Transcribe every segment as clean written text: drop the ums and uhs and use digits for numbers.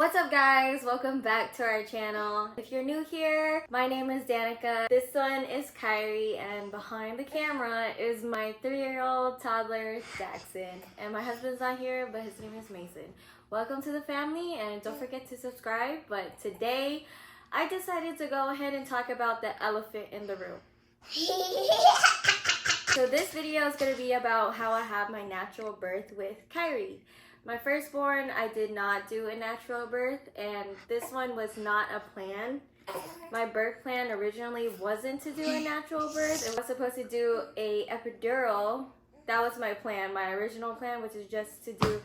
What's up guys? Welcome back to our channel. If you're new here, my name is Danica. This one is Kyrie, and behind the camera is my 3-year-old toddler, Jackson. And my husband's not here, but his name is Mason. Welcome to the family, and don't forget to subscribe. But today, I decided to go ahead and talk about the elephant in the room. So this video is going to be about how I have my natural birth with Kyrie. My firstborn, I did not do a natural birth, and this one was not a plan. My birth plan originally wasn't to do a natural birth. It was supposed to do a epidural. That was my plan, my original plan, which is just to do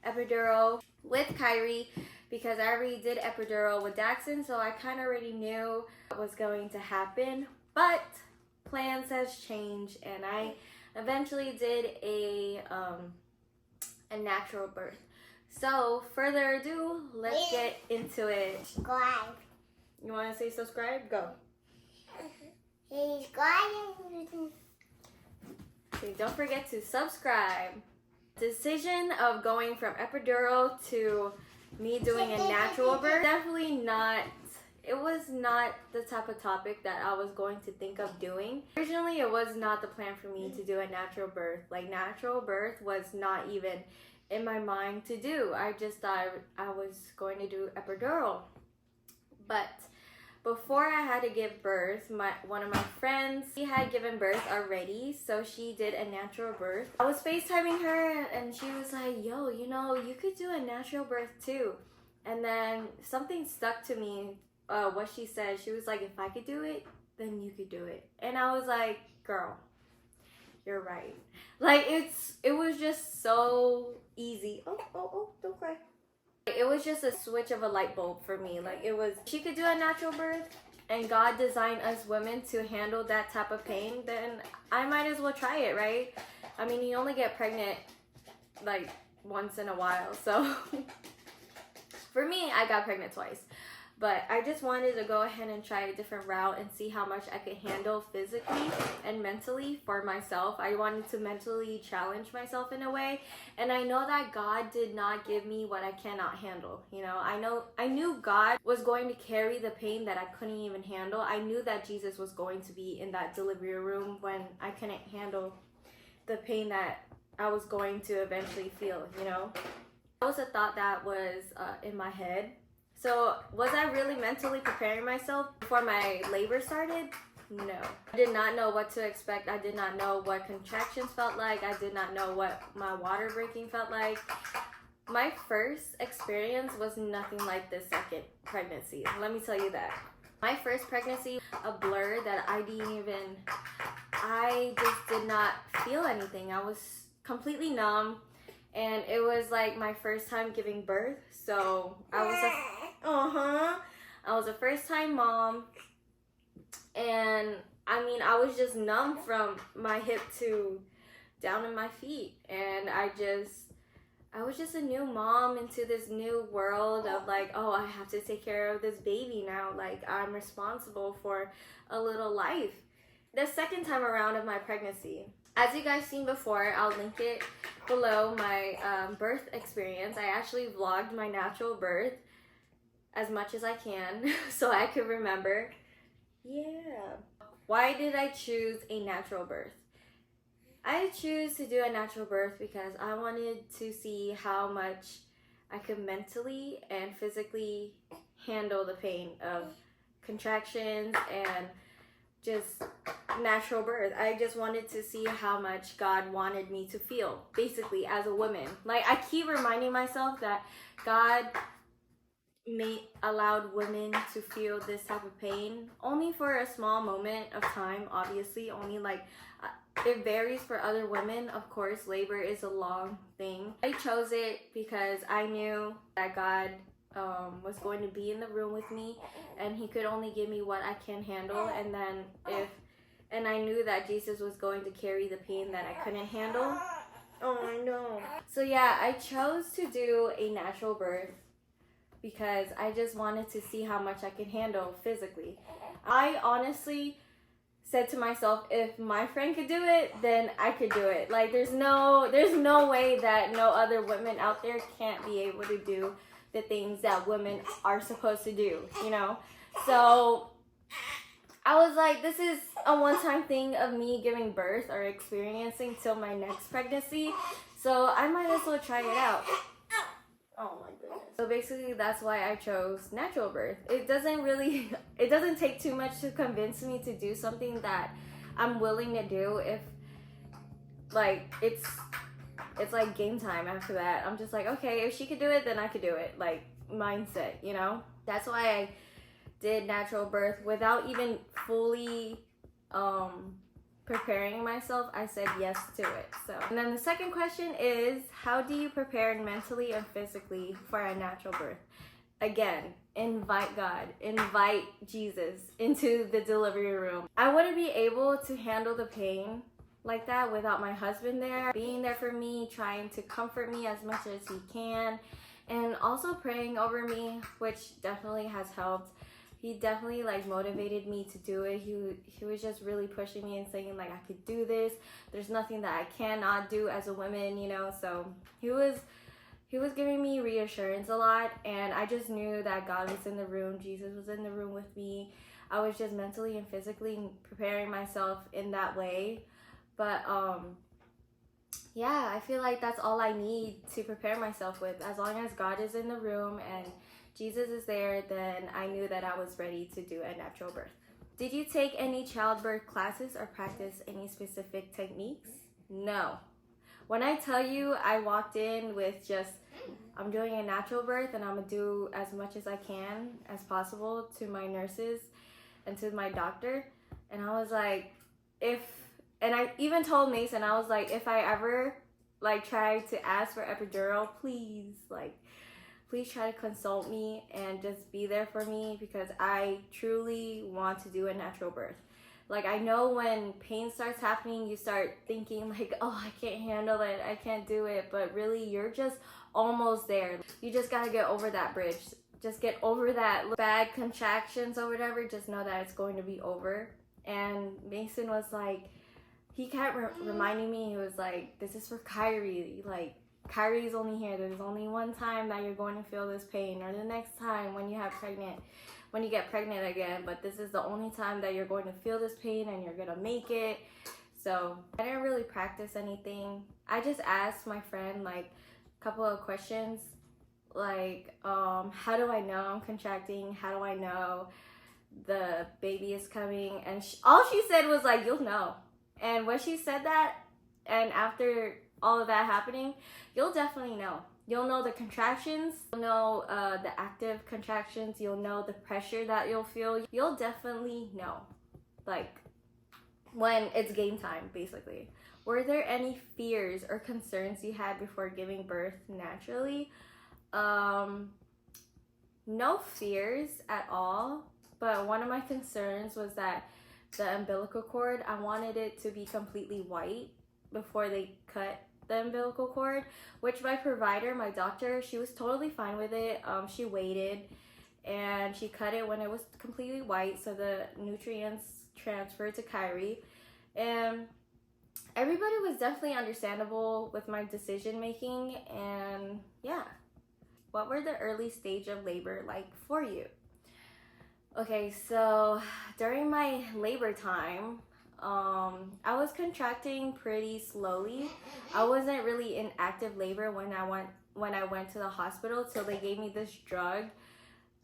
epidural with Kyrie, because I already did epidural with Daxon, so I kind of already knew what was going to happen. But plans has changed, and I eventually did a natural birth. So further ado, let's get into it. Subscribe. You want to say subscribe? Go. Subscribe. Okay, don't forget to subscribe. Decision of going from epidural to me doing a natural birth, definitely not. It was not the type of topic that I was going to think of doing. Originally, it was not the plan for me to do a natural birth. Like, natural birth was not even in my mind to do. I just thought I was going to do epidural. But before I had to give birth, one of my friends, she had given birth already, so she did a natural birth. I was FaceTiming her, and she was like, yo, you know, you could do a natural birth too. And then something stuck to me. What she said, she was like, if I could do it, then you could do it. And I was like, girl, you're right. Like, it was just so easy. Oh, don't cry. It was just a switch of a light bulb for me. Like, it was, she could do a natural birth, and God designed us women to handle that type of pain, then I might as well try it, right? I mean, you only get pregnant like once in a while, so for me, I got pregnant twice. But I just wanted to go ahead and try a different route and see how much I could handle physically and mentally for myself. I wanted to mentally challenge myself in a way. And I know that God did not give me what I cannot handle. You know, I knew God was going to carry the pain that I couldn't even handle. I knew that Jesus was going to be in that delivery room when I couldn't handle the pain that I was going to eventually feel, you know. That was a thought that was in my head. So, was I really mentally preparing myself before my labor started? No. I did not know what to expect. I did not know what contractions felt like. I did not know what my water breaking felt like. My first experience was nothing like the second pregnancy. Let me tell you that. My first pregnancy, a blur that I just did not feel anything. I was completely numb. And it was like my first time giving birth. So, I was a first time mom, and I mean, I was just numb from my hip to down in my feet, and I was just a new mom into this new world of like, oh, I have to take care of this baby now, like I'm responsible for a little life. The second time around of my pregnancy, as you guys seen before, I'll link it below, my birth experience. I actually vlogged my natural birth as much as I can so I could remember. Yeah. Why did I choose a natural birth? I choose to do a natural birth because I wanted to see how much I could mentally and physically handle the pain of contractions and just natural birth. I just wanted to see how much God wanted me to feel, basically, as a woman. Like, I keep reminding myself that God allowed women to feel this type of pain only for a small moment of time, obviously. Only like it varies for other women, of course. Labor is a long thing. I chose it because I knew that God was going to be in the room with me, and he could only give me what I can handle, and I knew that Jesus was going to carry the pain that I couldn't handle. Oh, I know. So yeah, I chose to do a natural birth because I just wanted to see how much I could handle physically. I honestly said to myself, if my friend could do it, then I could do it. Like, there's no way that no other women out there can't be able to do the things that women are supposed to do, you know? So I was like, this is a one-time thing of me giving birth or experiencing till my next pregnancy. So I might as well try it out. Oh my goodness. So basically that's why I chose natural birth. It doesn't take too much to convince me to do something that I'm willing to do if like it's like game time after that. I'm just like, okay, if she could do it, then I could do it. Like mindset, you know? That's why I did natural birth without even fully preparing myself. I said yes to it. So, and then the second question is, how do you prepare mentally and physically for a natural birth? Again, invite God, invite Jesus into the delivery room. I wouldn't be able to handle the pain like that without my husband there, being there for me, trying to comfort me as much as he can, and also praying over me, which definitely has helped. He definitely like motivated me to do it. He was just really pushing me and saying like I could do this. There's nothing that I cannot do as a woman, you know. So he was giving me reassurance a lot, and I just knew that God was in the room. Jesus was in the room with me. I was just mentally and physically preparing myself in that way. But yeah, I feel like that's all I need to prepare myself with. As long as God is in the room and Jesus is there, then I knew that I was ready to do a natural birth. Did you take any childbirth classes or practice any specific techniques? No. When I tell you, I walked in with just, I'm doing a natural birth and I'm gonna do as much as I can as possible to my nurses and to my doctor. And I was like, and I even told Mason, I was like, if I ever like try to ask for epidural, please try to consult me and just be there for me, because I truly want to do a natural birth. Like, I know when pain starts happening, you start thinking like, oh, I can't handle it, I can't do it, but really you're just almost there. You just gotta get over that bridge. Just get over that bad contractions or whatever. Just know that it's going to be over. And Mason was like, he kept reminding me, he was like, this is for Kyrie, like Kyrie's only here. There's only one time that you're going to feel this pain, or the next time when you get pregnant again, but this is the only time that you're going to feel this pain and you're gonna make it. So I didn't really practice anything. I just asked my friend like a couple of questions, like how do I know I'm contracting? How do I know the baby is coming? And all she said was like, you'll know. And when she said that, and after all of that happening, you'll definitely know. You'll know the contractions, you'll know the active contractions, you'll know the pressure that you'll feel. You'll definitely know, like, when it's game time, basically. Were there any fears or concerns you had before giving birth naturally? No fears at all, but one of my concerns was that the umbilical cord, I wanted it to be completely white before they cut the umbilical cord, which my provider, my doctor, she was totally fine with it. She waited and she cut it when it was completely white, so the nutrients transferred to Kyrie. And everybody was definitely understandable with my decision making. And yeah. What were the early stage of labor like for you? Okay, so during my labor time, I was contracting pretty slowly. I wasn't really in active labor when I went to the hospital till they gave me this drug.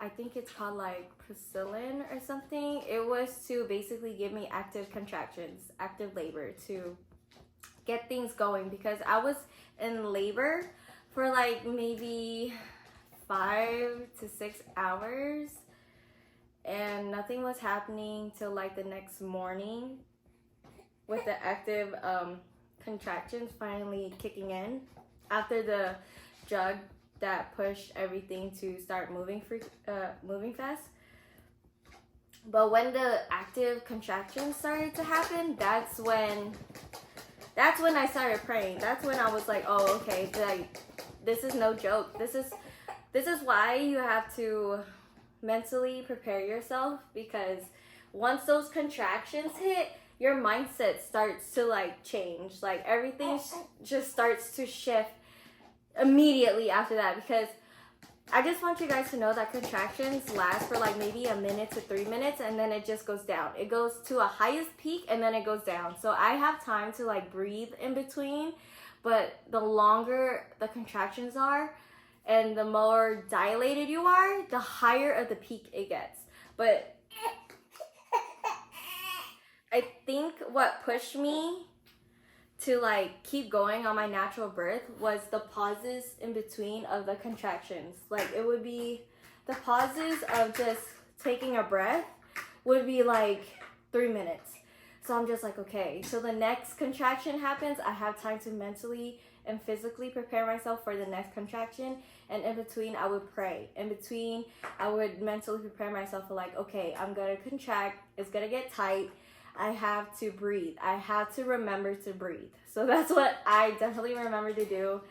I think it's called like Priscillin or something. It was to basically give me active contractions, active labor, to get things going, because I was in labor for like maybe 5 to 6 hours and nothing was happening till like the next morning, with the active contractions finally kicking in after the drug that pushed everything to start moving fast. But when the active contractions started to happen, that's when I started praying. That's when I was like, oh, okay, like, this is no joke. This is why you have to mentally prepare yourself, because once those contractions hit, your mindset starts to like change. Like everything just starts to shift immediately after that, because I just want you guys to know that contractions last for like maybe a minute to 3 minutes, and then it just goes down. It goes to a highest peak and then it goes down. So I have time to like breathe in between, but the longer the contractions are and the more dilated you are, the higher of the peak it gets. But I think what pushed me to like keep going on my natural birth was the pauses in between of the contractions. Like it would be the pauses of just taking a breath would be like 3 minutes. So I'm just like, okay, so the next contraction happens, I have time to mentally and physically prepare myself for the next contraction. And in between I would pray. In between I would mentally prepare myself for like, okay, I'm gonna contract, it's gonna get tight, I have to breathe. I have to remember to breathe. So that's what I definitely remember to do.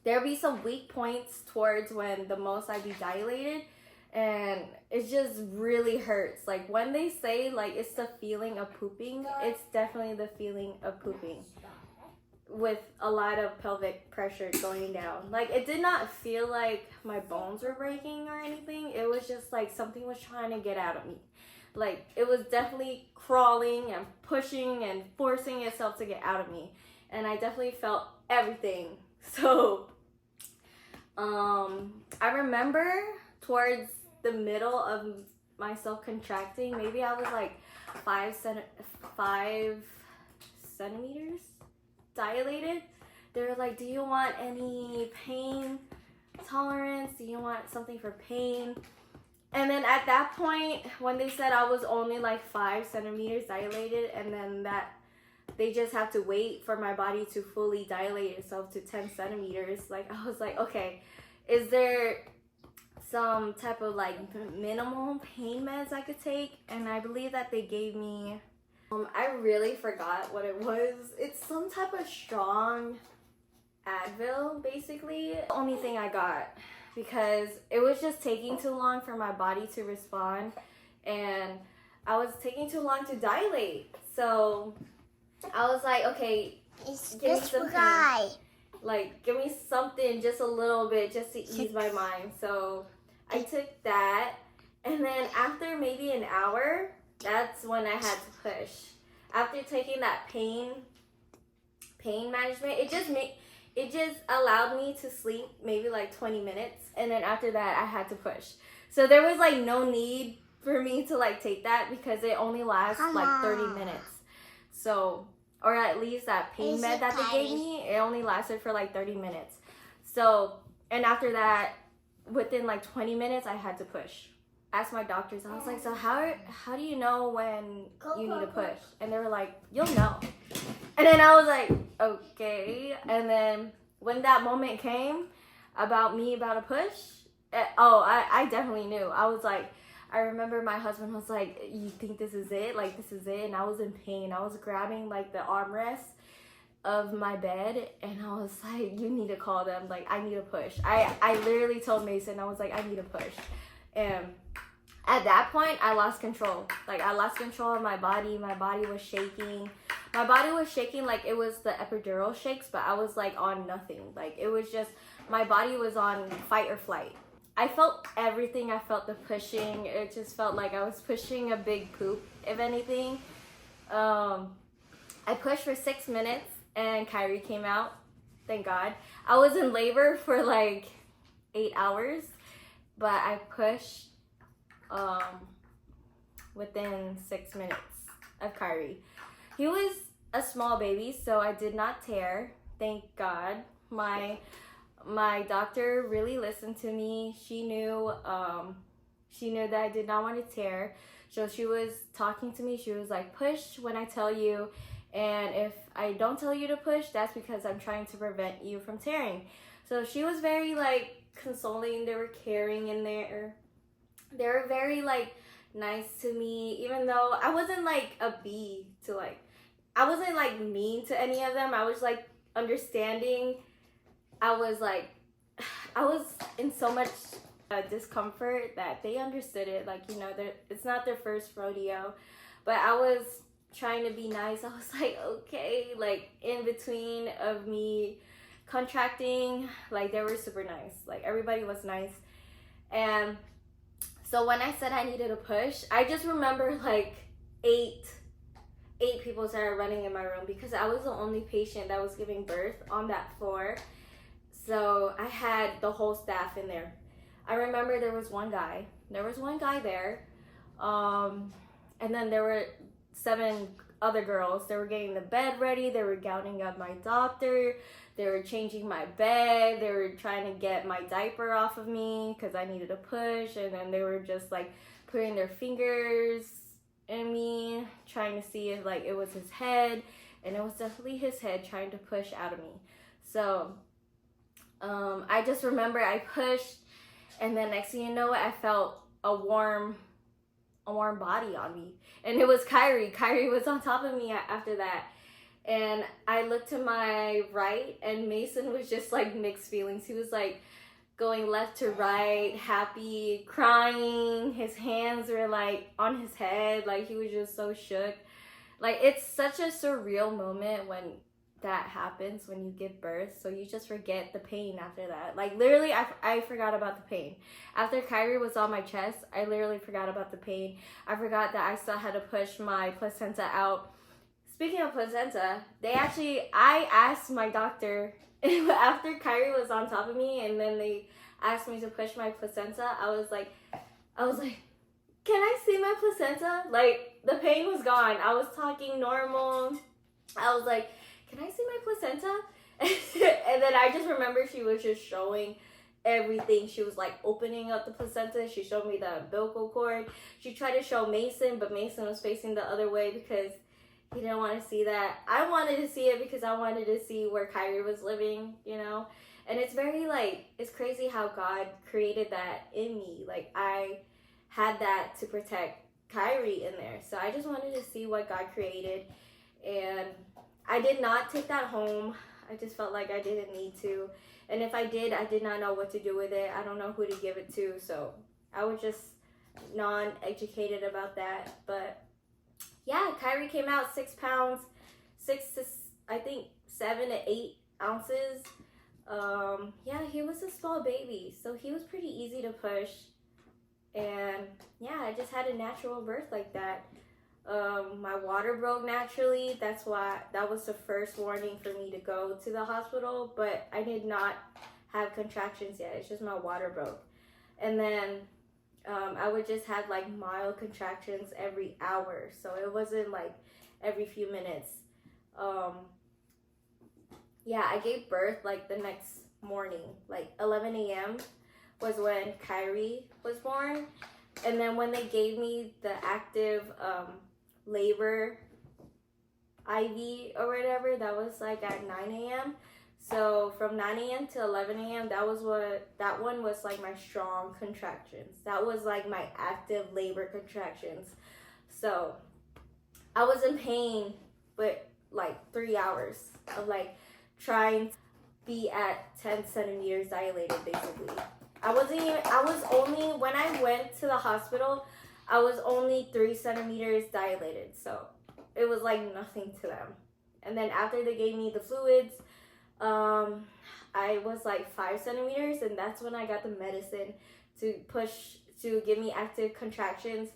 There'll be some weak points towards when the most I'd be dilated, and it just really hurts. Like when they say like it's the feeling of pooping, it's definitely the feeling of pooping with a lot of pelvic pressure going down. Like it did not feel like my bones were breaking or anything. It was just like something was trying to get out of me. Like it was definitely crawling and pushing and forcing itself to get out of me, and I definitely felt everything. So I remember towards the middle of myself contracting, maybe I was like 5 centimeters dilated. They were like, do you want any pain tolerance? Do you want something for pain? And then at that point, when they said I was only like 5 centimeters dilated, and then that they just have to wait for my body to fully dilate itself to 10 centimeters, like I was like, okay, is there some type of like minimal pain meds I could take? And I believe that they gave me, I really forgot what it was. It's some type of strong Advil, basically. The only thing I got, because it was just taking too long for my body to respond, and I was taking too long to dilate. So I was like, okay, give me something. Like, give me something just a little bit just to ease my mind. So I took that, and then after maybe an hour, that's when I had to push. After taking that pain management, it just allowed me to sleep maybe like 20 minutes, and then after that I had to push. So there was like no need for me to like take that, because it only lasts like 30 minutes. So, or at least that pain med that they gave me, it only lasted for like 30 minutes. So, and after that, within like 20 minutes I had to push. Asked my doctors, I was like, so how do you know when you need to push? And they were like, you'll know. And then I was like, okay. And then when that moment came about to push, I definitely knew. I was like, I remember my husband was like, you think this is it? Like, this is it? And I was in pain. I was grabbing like the armrest of my bed, and I was like, you need to call them. Like, I need to push. I literally told Mason, I was like, I need to push. And at that point, I lost control. Like, I lost control of my body. My body was shaking. My body was shaking like it was the epidural shakes, but I was like on nothing. Like, it was just, my body was on fight or flight. I felt everything. I felt the pushing. It just felt like I was pushing a big poop, if anything. I pushed for 6 minutes, and Kyrie came out. Thank God. I was in labor for like 8 hours, but I pushed within 6 minutes of Kyrie. He was a small baby, so I did not tear. Thank God. My doctor really listened to me. She knew that I did not want to tear. So she was talking to me. She was like, push when I tell you. And if I don't tell you to push, that's because I'm trying to prevent you from tearing. So she was very like consoling. They were caring in there. They were very like nice to me, even though I wasn't like a bee to like, I wasn't like mean to any of them. I was like understanding. I was in so much discomfort that they understood it. Like, you know, it's not their first rodeo, but I was trying to be nice. I was like, okay, like in between of me contracting, like they were super nice. Like everybody was nice. And so when I said I needed a push, I just remember like eight people started running in my room because I was the only patient that was giving birth on that floor. So I had the whole staff in there. I remember there was one guy there. And then there were 7 other girls. They were getting the bed ready. They were gowning up my doctor. They were changing my bed. They were trying to get my diaper off of me because I needed a push. And then they were just like putting their fingers in me, trying to see if like it was his head. And it was definitely his head trying to push out of me. So I just remember I pushed, and then next thing you know, I felt a warm body on me, and it was Kyrie. Kyrie was on top of me after that, and I looked to my right, and Mason was just like mixed feelings. He was like going left to right, happy, crying. His hands were like on his head, like he was just so shook. Like it's such a surreal moment when that happens, when you give birth, so you just forget the pain after that. Like literally I forgot about the pain after Kyrie was on my chest. I literally forgot about the pain. I forgot that I still had to push my placenta out. Speaking of placenta, I asked my doctor after Kyrie was on top of me, and then they asked me to push my placenta. I was like, can I see my placenta? Like the pain was gone. I was talking normal. I was like, can I see my placenta? And then I just remember she was just showing everything. She was like opening up the placenta. She showed me the umbilical cord. She tried to show Mason, but Mason was facing the other way because he didn't want to see that. I wanted to see it because I wanted to see where Kyrie was living, you know? And it's very like, it's crazy how God created that in me. Like I had that to protect Kyrie in there. So I just wanted to see what God created. And I did not take that home. I just felt like I didn't need to. And if I did not know what to do with it. I don't know who to give it to. So I was just non-educated about that. But yeah, Kyrie came out 6 pounds, 7 to 8 ounces. Yeah, he was a small baby. So he was pretty easy to push. And yeah, I just had a natural birth like that. My water broke naturally. That was the first warning for me to go to the hospital, but I did not have contractions yet. It's just my water broke. And then I would just have like mild contractions every hour. So it wasn't like every few minutes. Yeah, I gave birth like the next morning, like 11 a.m. was when Kyrie was born. And then when they gave me the active labor IV or whatever, that was like at 9 a.m. So from 9 a.m. to 11 a.m. that one was like my strong contractions. That was like my active labor contractions. So I was in pain, but like 3 hours of like trying to be at 10 centimeters dilated basically. When I went to the hospital, I was only 3 centimeters dilated, so it was like nothing to them. And then after they gave me the fluids, I was like 5 centimeters, and that's when I got the medicine to give me active contractions.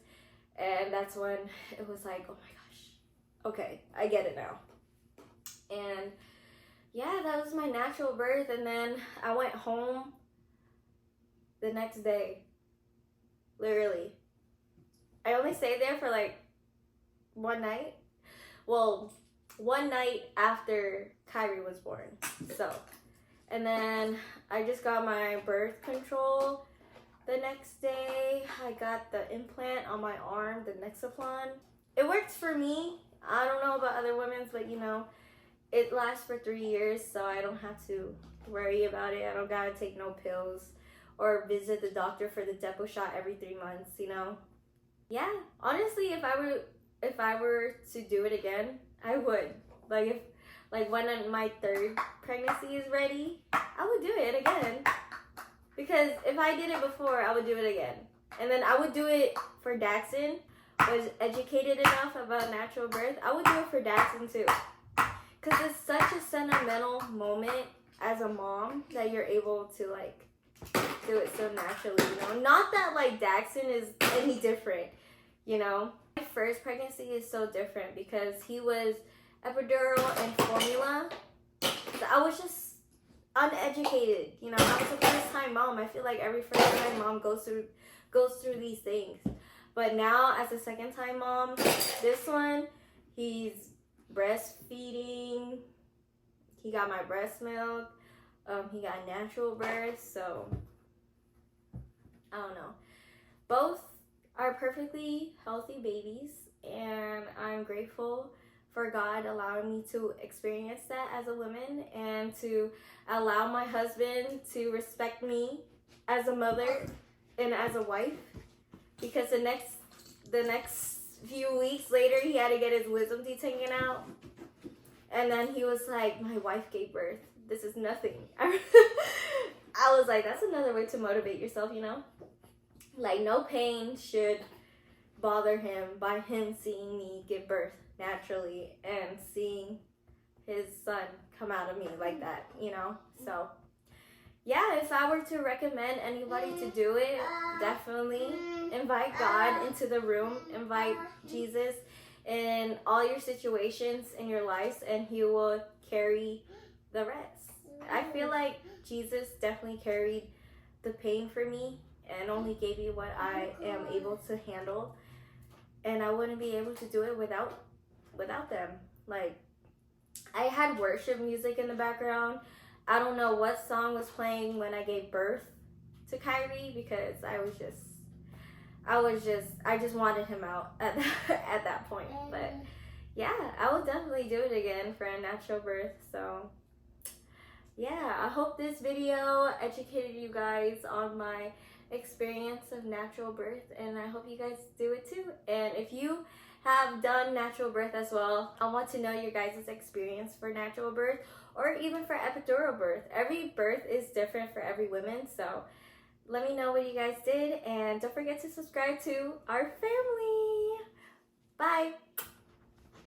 And that's when it was like, oh my gosh, okay, I get it now. And yeah, that was my natural birth. And then I went home the next day, literally. I only stayed there for like one night. Well, one night after Kyrie was born. So, and then I just got my birth control the next day. I got the implant on my arm, the Nexaplon. It works for me. I don't know about other women's, but you know, it lasts for 3 years, so I don't have to worry about it. I don't gotta take no pills or visit the doctor for the depot shot every 3 months, you know? Yeah, honestly, if I were to do it again, I would. Like when my 3rd pregnancy is ready, I would do it again. Because if I did it before, I would do it again. And then I would do it for Daxon. Was educated enough about natural birth, I would do it for Daxon too. Because it's such a sentimental moment as a mom that you're able to like do it so naturally, you know. Not that like Daxton is any different, you know. My first pregnancy is so different because he was epidural and formula. So I was just uneducated, you know. I was a first time mom. I feel like every first time mom goes through these things. But now as a second time mom, this one, he's breastfeeding. He got my breast milk. He got natural birth. So I don't know. Both are perfectly healthy babies, and I'm grateful for God allowing me to experience that as a woman and to allow my husband to respect me as a mother and as a wife, because the next few weeks later he had to get his wisdom teeth taken out, and then he was like, my wife gave birth, this is nothing. I was like, that's another way to motivate yourself, you know, like no pain should bother him by him seeing me give birth naturally and seeing his son come out of me like that, you know. So yeah, if I were to recommend anybody to do it, definitely invite God into the room, invite Jesus in all your situations in your lives, and he will carry the rest. I feel like Jesus definitely carried the pain for me and only gave me what I am able to handle, and I wouldn't be able to do it without them. Like, I had worship music in the background. I don't know what song was playing when I gave birth to Kyrie, because I just wanted him out at that point. But yeah, I will definitely do it again for a natural birth. So yeah, I hope this video educated you guys on my experience of natural birth, and I hope you guys do it too. And if you have done natural birth as well, I want to know your guys' experience for natural birth or even for epidural birth. Every birth is different for every woman, so let me know what you guys did, and don't forget to subscribe to our family. Bye.